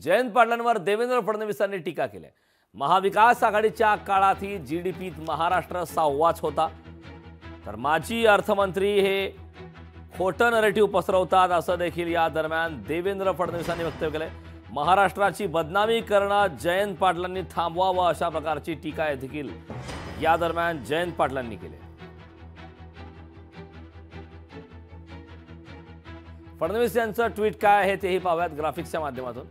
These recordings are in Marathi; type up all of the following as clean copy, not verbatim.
जयंत पाटलांवर देवेंद्र फडणवीसांनी टीका केली। महाविकास आघाडीच्या काळातही जीडीपीत महाराष्ट्र 6वाच होता, तर माजी अर्थमंत्री हे खोटं नरेटिव्ह पसरवतात असं देखील या दरम्यान देवेंद्र फडणवीसांनी वक्तव्य केलंय। महाराष्ट्राची बदनामी करणं जयंत पाटलांनी थांबवावं अशा प्रकारची टीका देखील या दरम्यान जयंत पाटलांनी केली। फडणवीस यांचं ट्विट काय आहे तेही पाहूयात ग्राफिक्सच्या माध्यमातून।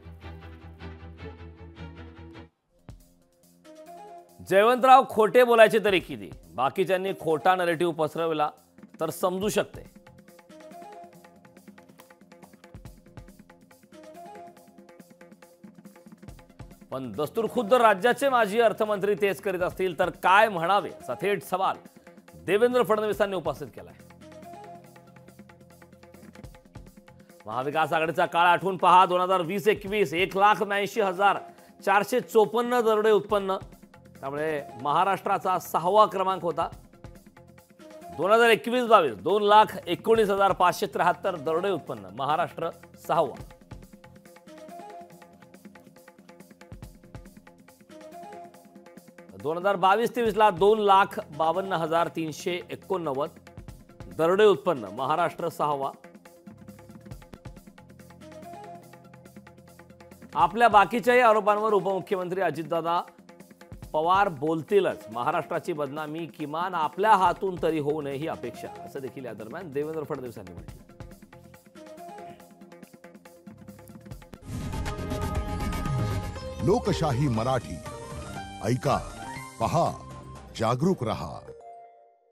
जयवंतराव खोटे बोलायचे तरी किती, बाकीच्यांनी खोटा नरेटिव्ह पसरवला तर समजू शकते। पण दस्तूरखुद्द राज्याचे माजी अर्थमंत्री तेच करीत असतील तर काय म्हणावे असा थेट सवाल देवेंद्र फडणवीसांनी उपस्थित केलाय। महाविकास आघाडीचा काळ आठवून पहा। 2020-21 1,82,454 दरोडे उत्पन्न, त्यामुळे महाराष्ट्राचा 6वा क्रमांक होता। 2021-22 2,19,573 दरोडे उत्पन्न, महाराष्ट्र 6वा। दोन 2022-23 2,52,389 दरोडे उत्पन्न, महाराष्ट्र 6वा। आपल्या बाकीच्याही आरोपांवर उपमुख्यमंत्री अजितदादा पवार बोलतीलच। महाराष्ट्राची बदनामी किमान आपल्या हातून तरी होऊ नये ही अपेक्षा, असं देखील या दरम्यान देवेंद्र फडणवीसांनी म्हटलं। लोकशाही मराठी ऐका, पहा, जागरूक रहा।